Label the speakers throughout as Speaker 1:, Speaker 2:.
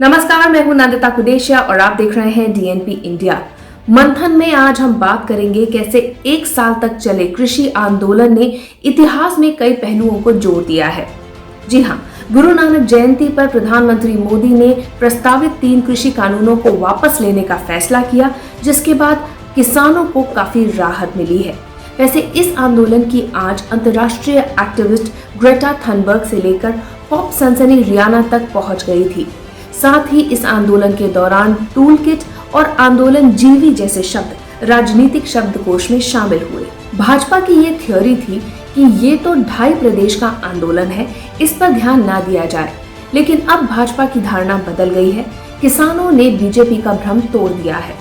Speaker 1: नमस्कार, मैं हूं नंदिता कुडेशिया और आप देख रहे हैं डीएनपी इंडिया। मंथन में आज हम बात करेंगे कैसे एक साल तक चले कृषि आंदोलन ने इतिहास में कई पहलुओं को जोड़ दिया है। जी हां, गुरु नानक जयंती पर प्रधानमंत्री मोदी ने प्रस्तावित 3 कृषि कानूनों को वापस लेने का फैसला किया, जिसके बाद किसानों को काफी राहत मिली है। वैसे इस आंदोलन की आज अंतर्राष्ट्रीय एक्टिविस्ट ग्रेटा थनबर्ग से लेकर पॉप सनसनी रियाना तक पहुंच गई थी। साथ ही इस आंदोलन के दौरान टूल किट और आंदोलन जीवी जैसे शब्द राजनीतिक शब्दकोश में शामिल हुए। भाजपा की ये थ्योरी थी कि ये तो 2.5 प्रदेश का आंदोलन है, इस पर ध्यान ना दिया जाए। लेकिन अब भाजपा की धारणा बदल गई है। किसानों ने बीजेपी का भ्रम तोड़ दिया है।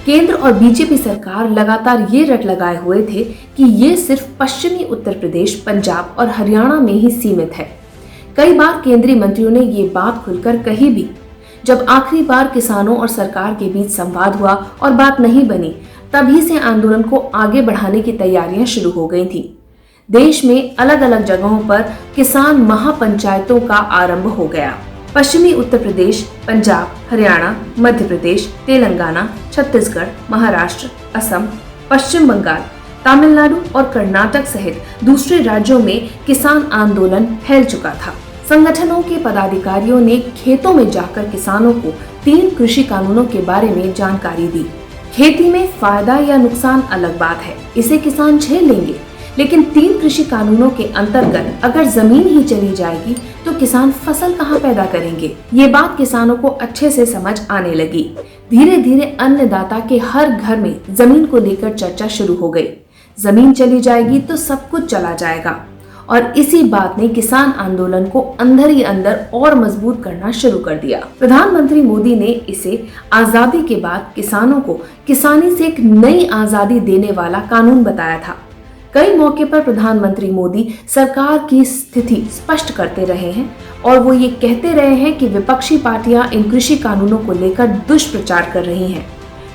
Speaker 1: केंद्र और बीजेपी सरकार लगातार ये रट लगाए हुए थे कि ये सिर्फ पश्चिमी उत्तर प्रदेश, पंजाब और हरियाणा में ही सीमित है। कई बार केंद्रीय मंत्रियों ने ये बात खुलकर कही भी। जब आखिरी बार किसानों और सरकार के बीच संवाद हुआ और बात नहीं बनी, तभी से आंदोलन को आगे बढ़ाने की तैयारियां शुरू हो गई थी। देश में अलग अलग जगहों पर किसान महापंचायतों का आरंभ हो गया। पश्चिमी उत्तर प्रदेश, पंजाब, हरियाणा, मध्य प्रदेश, तेलंगाना, छत्तीसगढ़, महाराष्ट्र, असम, पश्चिम बंगाल, तमिलनाडु और कर्नाटक सहित दूसरे राज्यों में किसान आंदोलन फैल चुका था। संगठनों के पदाधिकारियों ने खेतों में जाकर किसानों को 3 कृषि कानूनों के बारे में जानकारी दी। खेती में फायदा या नुकसान अलग बात है, इसे किसान झेल लेंगे, लेकिन 3 कृषि कानूनों के अंतर्गत अगर जमीन ही चली जाएगी तो किसान फसल कहाँ पैदा करेंगे। ये बात किसानों को अच्छे से समझ आने लगी। धीरे धीरे अन्नदाता के हर घर में जमीन को लेकर चर्चा शुरू हो गई। जमीन चली जाएगी तो सब कुछ चला जाएगा, और इसी बात ने किसान आंदोलन को अंदर ही अंदर और मजबूत करना शुरू कर दिया। प्रधानमंत्री मोदी ने इसे आजादी के बाद किसानों को किसानी से एक नई आजादी देने वाला कानून बताया था। कई मौके पर प्रधानमंत्री मोदी सरकार की स्थिति स्पष्ट करते रहे हैं और वो ये कहते रहे हैं कि विपक्षी पार्टियां इन कृषि कानूनों को लेकर दुष्प्रचार कर रही हैं।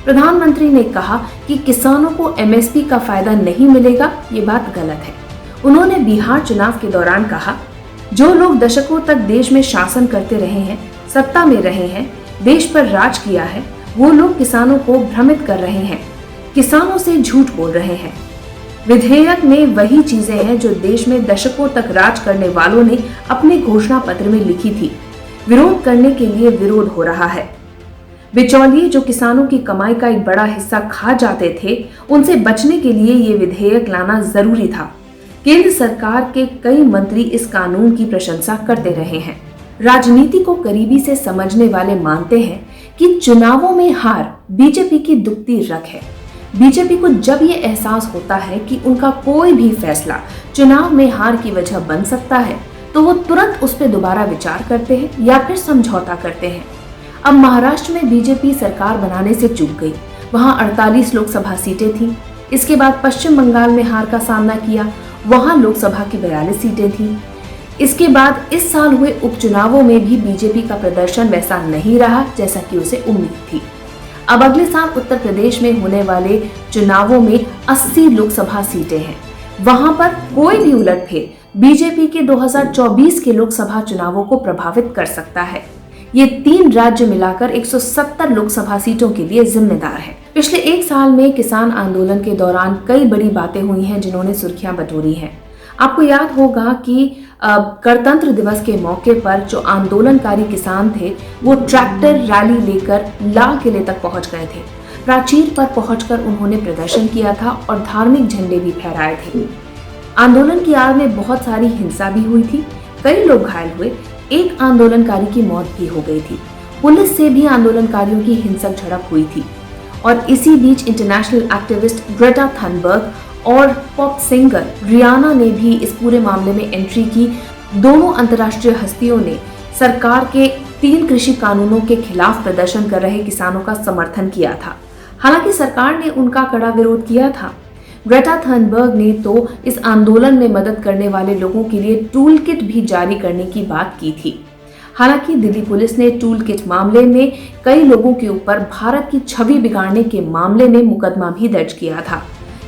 Speaker 1: प्रधानमंत्री ने कहा कि किसानों को एमएसपी का फायदा नहीं मिलेगा, ये बात गलत है। उन्होंने बिहार चुनाव के दौरान कहा, जो लोग दशकों तक देश में शासन करते रहे हैं, सत्ता में रहे हैं, देश पर राज किया है, वो लोग किसानों को भ्रमित कर रहे हैं, किसानों से झूठ बोल रहे हैं। विधेयक में वही चीजें हैं जो देश में दशकों तक राज करने वालों ने अपने घोषणा पत्र में लिखी थी। विरोध करने के लिए विरोध हो रहा है। बिचौलिए जो किसानों की कमाई का एक बड़ा हिस्सा खा जाते थे, उनसे बचने के लिए ये विधेयक लाना जरूरी था। केंद्र सरकार के कई मंत्री इस कानून की प्रशंसा करते रहे हैं। राजनीति को करीबी से समझने वाले मानते हैं कि चुनावों में हार बीजेपी की दुखती रग है। बीजेपी को जब ये एहसास होता है कि उनका कोई भी फैसला चुनाव में हार की वजह बन सकता है, तो वो तुरंत उस पर दोबारा विचार करते हैं या फिर समझौता करते हैं। अब महाराष्ट्र में बीजेपी सरकार बनाने से चूक गई। वहां 48 लोकसभा सीटें थीं। इसके बाद पश्चिम बंगाल में हार का सामना किया, वहां लोकसभा की 42 सीटें थीं। इसके बाद इस साल हुए उपचुनावों में भी बीजेपी का प्रदर्शन वैसा नहीं रहा जैसा कि उसे उम्मीद थी। अब अगले साल उत्तर प्रदेश में होने वाले चुनावों में 80 लोकसभा सीटें हैं। वहां पर कोई भी उलटफेर बीजेपी के 2024 के लोकसभा चुनावों को प्रभावित कर सकता है। ये 3 राज्य मिलाकर 170 लोकसभा सीटों के लिए जिम्मेदार है। पिछले 1 साल में किसान आंदोलन के दौरान कई बड़ी बातें हुई हैं जिन्होंने सुर्खियां बटोरी हैं। आपको याद होगा कि गणतंत्र दिवस के मौके पर जो आंदोलनकारी किसान थे, वो ट्रैक्टर रैली लेकर लाल किले तक पहुंच गए थे। प्राचीर पर पहुंचकर उन्होंने प्रदर्शन किया था और धार्मिक झंडे भी फहराए थे। आंदोलन की आड़ में बहुत सारी हिंसा भी हुई थी, कई लोग घायल हुए, एक आंदोलनकारी की मौत भी हो गई थी। पुलिस से भी आंदोलनकारियों की हिंसक झड़प हुई थी। और इसी बीच इंटरनेशनल एक्टिविस्ट ग्रेटा थनबर्ग और पॉप सिंगर रियाना ने भी इस पूरे मामले में एंट्री की। दोनों अंतर्राष्ट्रीय हस्तियों ने सरकार के 3 कृषि कानूनों के खिलाफ प्रदर्शन कर रहे किसानों का समर्थन किया था। हालांकि सरकार ने उनका कड़ा विरोध किया था। ग्रेटा थनबर्ग ने तो इस आंदोलन में मदद करने वाले लोगों के लिए टूल किट भी जारी करने की बात की थी। हालांकि दिल्ली पुलिस ने टूल किट मामले में कई लोगों के ऊपर भारत की छवि बिगाड़ने के मामले में मुकदमा भी दर्ज किया था।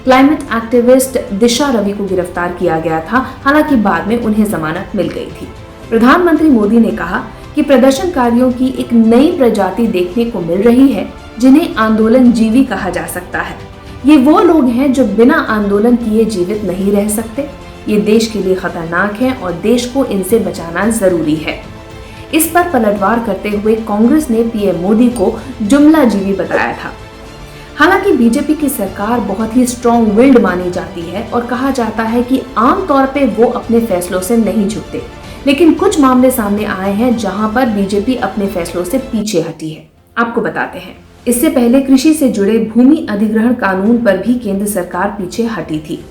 Speaker 1: क्लाइमेट एक्टिविस्ट दिशा रवि को गिरफ्तार किया गया था, हालांकि बाद में उन्हें जमानत मिल गई थी। प्रधानमंत्री मोदी ने कहा कि प्रदर्शनकारियों की एक नई प्रजाति देखने को मिल रही है जिन्हें आंदोलन जीवी कहा जा सकता है। ये वो लोग हैं जो बिना आंदोलन किए जीवित नहीं रह सकते। ये देश के लिए खतरनाक है और देश को इनसे बचाना जरूरी है। इस पर पलटवार करते हुए कांग्रेस ने पीएम मोदी को जुमला जीवी बताया था। हालांकि बीजेपी की सरकार बहुत ही स्ट्रॉन्ग विल्ड मानी जाती है और कहा जाता है कि आमतौर पे वो अपने फैसलों से नहीं झुकते, लेकिन कुछ मामले सामने आए हैं जहां पर बीजेपी अपने फैसलों से पीछे हटी है। आपको बताते हैं। इससे पहले कृषि से जुड़े भूमि अधिग्रहण कानून पर भी केंद्र सरकार पीछे हटी थी।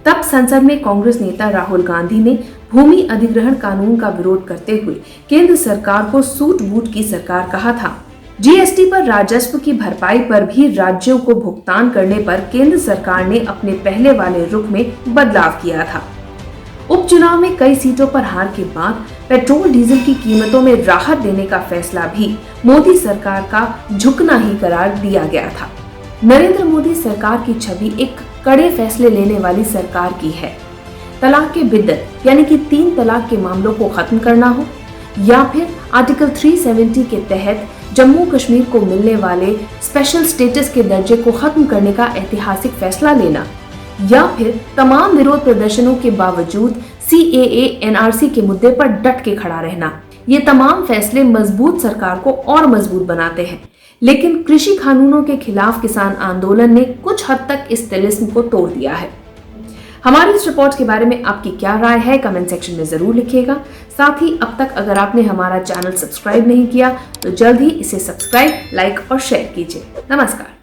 Speaker 1: तब संसद में कांग्रेस नेता राहुल गांधी ने भूमि अधिग्रहण कानून का विरोध करते हुए केंद्र सरकार को सूट बूट की सरकार कहा था। जीएसटी पर राजस्व की भरपाई पर भी राज्यों को भुगतान करने पर केंद्र सरकार ने अपने पहले वाले रुख में बदलाव किया था। उपचुनाव में कई सीटों पर हार के बाद पेट्रोल डीजल की कीमतों में राहत देने का फैसला भी मोदी सरकार का झुकना ही करार दिया गया था। नरेंद्र मोदी सरकार की छवि एक कड़े फैसले लेने वाली सरकार की है। तलाक के बिद्दत यानी कि 3 तलाक के मामलों को खत्म करना हो, या फिर आर्टिकल 370 के तहत जम्मू कश्मीर को मिलने वाले स्पेशल स्टेटस के दर्जे को खत्म करने का ऐतिहासिक फैसला लेना, या फिर तमाम विरोध प्रदर्शनों के बावजूद CAA NRC के मुद्दे पर डट के खड़ा रहना। ये तमाम फैसले मजबूत सरकार को और मजबूत बनाते हैं। लेकिन कृषि कानूनों के खिलाफ किसान आंदोलन ने कुछ हद तक इस तिलिस्म को तोड़ दिया है। हमारी इस रिपोर्ट के बारे में आपकी क्या राय है, कमेंट सेक्शन में जरूर लिखिएगा। साथ ही अब तक अगर आपने हमारा चैनल सब्सक्राइब नहीं किया तो जल्द ही इसे सब्सक्राइब, लाइक और शेयर कीजिए। नमस्कार।